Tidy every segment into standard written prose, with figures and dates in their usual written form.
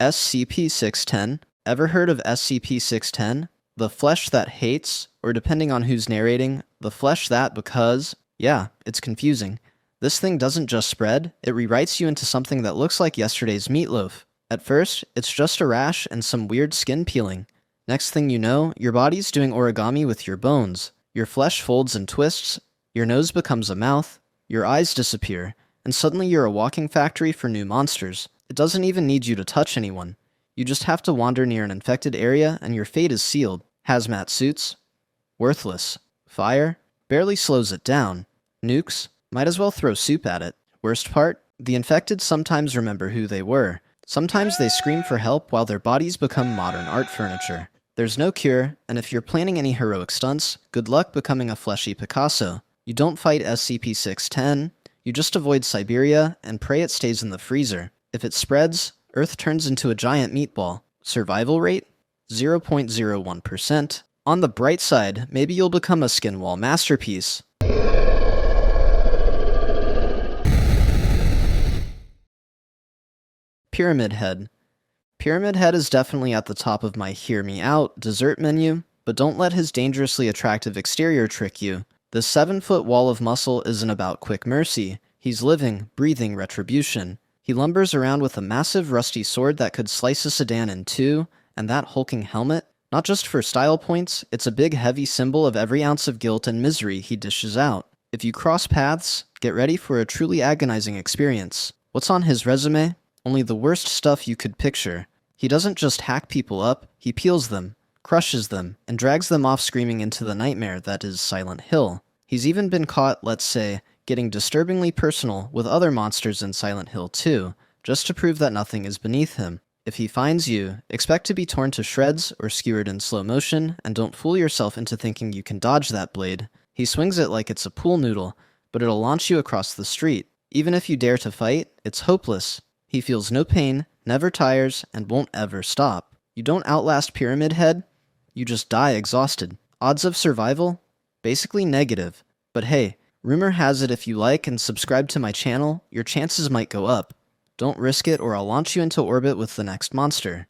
SCP-610. Ever heard of SCP-610? The flesh that hates, or depending on who's narrating, the flesh that because... Yeah, it's confusing. This thing doesn't just spread, it rewrites you into something that looks like yesterday's meatloaf. At first, it's just a rash and some weird skin peeling. Next thing you know, your body's doing origami with your bones. Your flesh folds and twists, your nose becomes a mouth, your eyes disappear, and suddenly you're a walking factory for new monsters. It doesn't even need you to touch anyone. You just have to wander near an infected area and your fate is sealed. Hazmat suits? Worthless. Fire? Barely slows it down. Nukes? Might as well throw soup at it. Worst part? The infected sometimes remember who they were. Sometimes they scream for help while their bodies become modern art furniture. There's no cure, and if you're planning any heroic stunts, good luck becoming a fleshy Picasso. You don't fight SCP-610, you just avoid Siberia and pray it stays in the freezer. If it spreads, Earth turns into a giant meatball. Survival rate? 0.01%. On the bright side, maybe you'll become a skin wall masterpiece. Pyramid Head. Pyramid Head is definitely at the top of my hear me out dessert menu, but don't let his dangerously attractive exterior trick you. This 7-foot wall of muscle isn't about quick mercy. He's living, breathing retribution. He lumbers around with a massive rusty sword that could slice a sedan in two, and that hulking helmet, not just for style points, it's a big heavy symbol of every ounce of guilt and misery he dishes out. If you cross paths, get ready for a truly agonizing experience. What's on his resume? Only the worst stuff you could picture. He doesn't just hack people up, he peels them, crushes them, and drags them off screaming into the nightmare that is Silent Hill. He's even been caught, let's say, getting disturbingly personal with other monsters in Silent Hill 2, just to prove that nothing is beneath him. If he finds you, expect to be torn to shreds or skewered in slow motion, and don't fool yourself into thinking you can dodge that blade. He swings it like it's a pool noodle, but it'll launch you across the street. Even if you dare to fight, it's hopeless. He feels no pain, never tires, and won't ever stop. You don't outlast Pyramid Head, you just die exhausted. Odds of survival? Basically negative. But hey, rumor has it if you like and subscribe to my channel, your chances might go up. Don't risk it or I'll launch you into orbit with the next monster.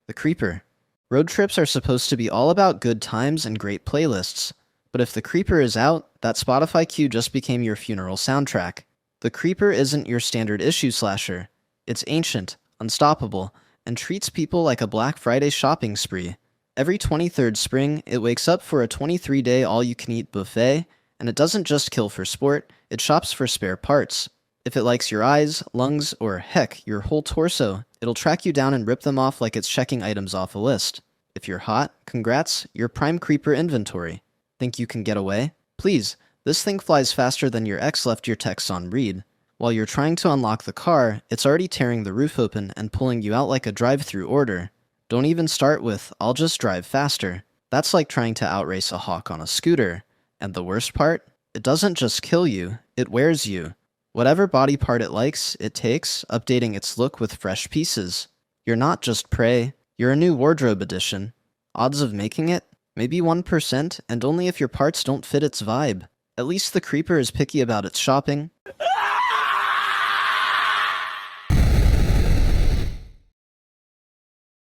The Creeper. Road trips are supposed to be all about good times and great playlists. But if the Creeper is out, that Spotify queue just became your funeral soundtrack. The Creeper isn't your standard issue slasher. It's ancient, unstoppable, and treats people like a Black Friday shopping spree. Every 23rd spring, it wakes up for a 23-day all-you-can-eat buffet, and it doesn't just kill for sport, it shops for spare parts. If it likes your eyes, lungs, or heck, your whole torso, it'll track you down and rip them off like it's checking items off a list. If you're hot, congrats, you're prime Creeper inventory. Think you can get away? Please, this thing flies faster than your ex left your texts on read. While you're trying to unlock the car, it's already tearing the roof open and pulling you out like a drive-through order. Don't even start with, I'll just drive faster. That's like trying to outrace a hawk on a scooter. And the worst part? It doesn't just kill you, it wears you. Whatever body part it likes, it takes, updating its look with fresh pieces. You're not just prey, you're a new wardrobe edition. Odds of making it? Maybe 1%, and only if your parts don't fit its vibe. At least the Creeper is picky about its shopping.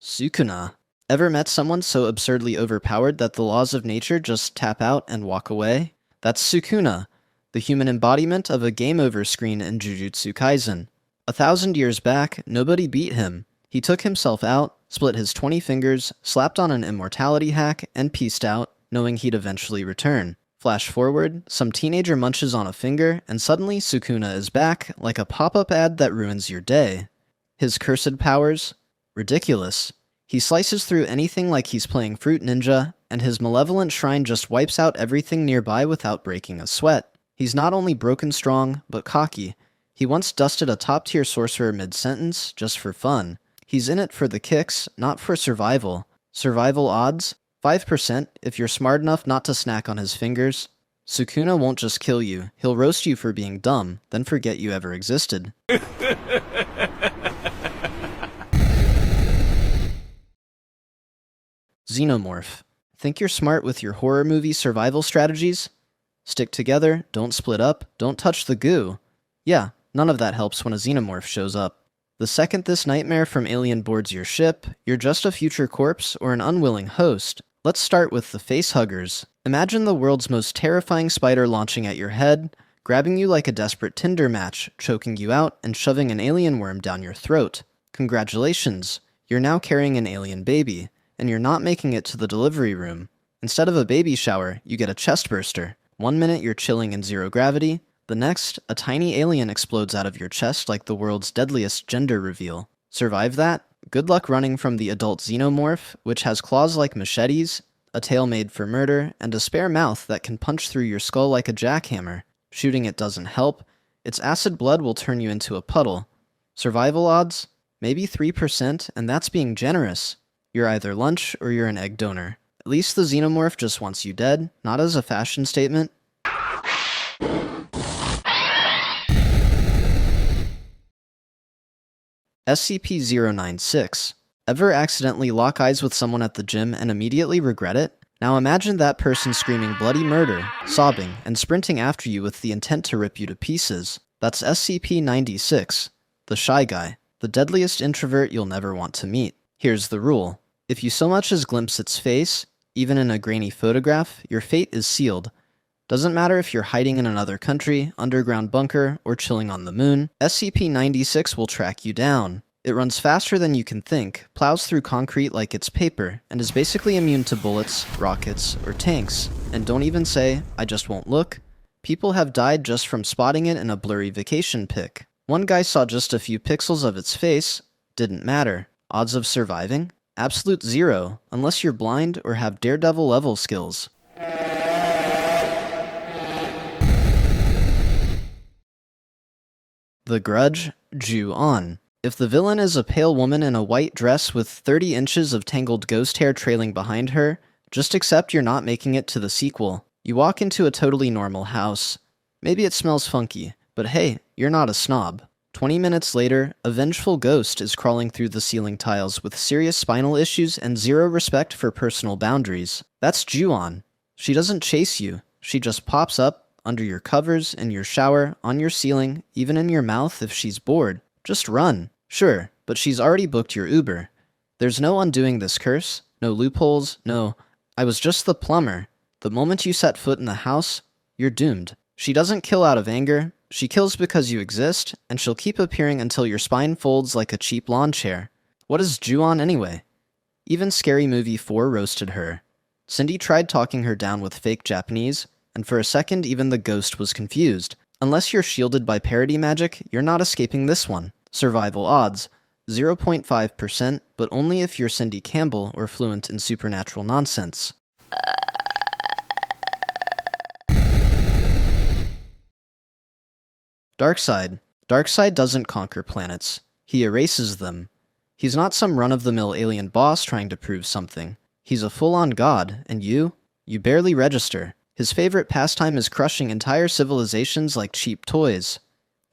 Sukuna. Ever met someone so absurdly overpowered that the laws of nature just tap out and walk away? That's Sukuna, the human embodiment of a game over screen in Jujutsu Kaisen. 1,000 years back, nobody beat him. He took himself out, split his 20 fingers, slapped on an immortality hack, and peaced out, knowing he'd eventually return. Flash forward, some teenager munches on a finger, and suddenly Sukuna is back, like a pop-up ad that ruins your day. His cursed powers? Ridiculous. He slices through anything like he's playing Fruit Ninja, and his Malevolent Shrine just wipes out everything nearby without breaking a sweat. He's not only broken strong, but cocky. He once dusted a top-tier sorcerer mid-sentence, just for fun. He's in it for the kicks, not for survival. Survival odds? 5% if you're smart enough not to snack on his fingers. Sukuna won't just kill you, he'll roast you for being dumb, then forget you ever existed. Xenomorph. Think you're smart with your horror movie survival strategies? Stick together, don't split up, don't touch the goo. Yeah, none of that helps when a Xenomorph shows up. The second this nightmare from Alien boards your ship, you're just a future corpse or an unwilling host. Let's start with the facehuggers. Imagine the world's most terrifying spider launching at your head, grabbing you like a desperate Tinder match, choking you out, and shoving an alien worm down your throat. Congratulations, you're now carrying an alien baby, and you're not making it to the delivery room. Instead of a baby shower, you get a chest burster. 1 minute you're chilling in zero gravity, the next, a tiny alien explodes out of your chest like the world's deadliest gender reveal. Survive that? Good luck running from the adult Xenomorph, which has claws like machetes, a tail made for murder, and a spare mouth that can punch through your skull like a jackhammer. Shooting it doesn't help. Its acid blood will turn you into a puddle. Survival odds? Maybe 3%, and that's being generous. You're either lunch or you're an egg donor. At least the Xenomorph just wants you dead, not as a fashion statement. SCP-096. Ever accidentally lock eyes with someone at the gym and immediately regret it? Now imagine that person screaming bloody murder, sobbing, and sprinting after you with the intent to rip you to pieces. That's SCP-96, the Shy Guy, the deadliest introvert you'll never want to meet. Here's the rule. If you so much as glimpse its face, even in a grainy photograph, your fate is sealed. Doesn't matter if you're hiding in another country, underground bunker, or chilling on the moon, SCP-96 will track you down. It runs faster than you can think, plows through concrete like it's paper, and is basically immune to bullets, rockets, or tanks. And don't even say, I just won't look. People have died just from spotting it in a blurry vacation pic. One guy saw just a few pixels of its face. Didn't matter. Odds of surviving? Absolute zero, unless you're blind or have Daredevil level skills. The Grudge, Ju-on. If the villain is a pale woman in a white dress with 30 inches of tangled ghost hair trailing behind her, just accept you're not making it to the sequel. You walk into a totally normal house. Maybe it smells funky, but hey, you're not a snob. 20 minutes later, a vengeful ghost is crawling through the ceiling tiles with serious spinal issues and zero respect for personal boundaries. That's Ju-on. She doesn't chase you, she just pops up, under your covers, in your shower, on your ceiling, even in your mouth if she's bored. Just run. Sure, but she's already booked your Uber. There's no undoing this curse, no loopholes, no, I was just the plumber. The moment you set foot in the house, you're doomed. She doesn't kill out of anger, she kills because you exist, and she'll keep appearing until your spine folds like a cheap lawn chair. What is Ju-on anyway? Even Scary Movie 4 roasted her. Cindy tried talking her down with fake Japanese, and for a second even the ghost was confused. Unless you're shielded by parody magic, you're not escaping this one. Survival odds, 0.5%, but only if you're Cindy Campbell or fluent in supernatural nonsense. Darkseid. Darkseid doesn't conquer planets. He erases them. He's not some run-of-the-mill alien boss trying to prove something. He's a full-on god, and you barely register. His favorite pastime is crushing entire civilizations like cheap toys.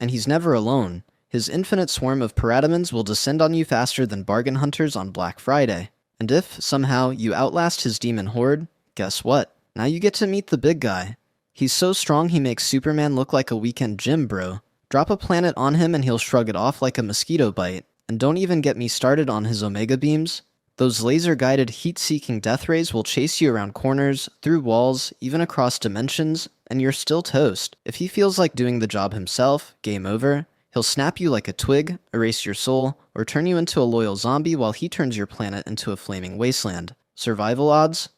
And he's never alone. His infinite swarm of parademons will descend on you faster than bargain hunters on Black Friday. And if, somehow, you outlast his demon horde, guess what? Now you get to meet the big guy. He's so strong he makes Superman look like a weekend gym bro. Drop a planet on him and he'll shrug it off like a mosquito bite. And don't even get me started on his Omega beams. Those laser-guided, heat-seeking death rays will chase you around corners, through walls, even across dimensions, and you're still toast. If he feels like doing the job himself, game over. He'll snap you like a twig, erase your soul, or turn you into a loyal zombie while he turns your planet into a flaming wasteland. Survival odds?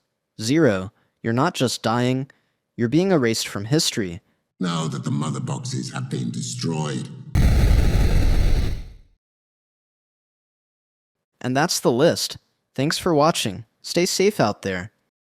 0. You're not just dying, you're being erased from history. Now that the mother boxes have been destroyed. And that's the list. Thanks for watching. Stay safe out there.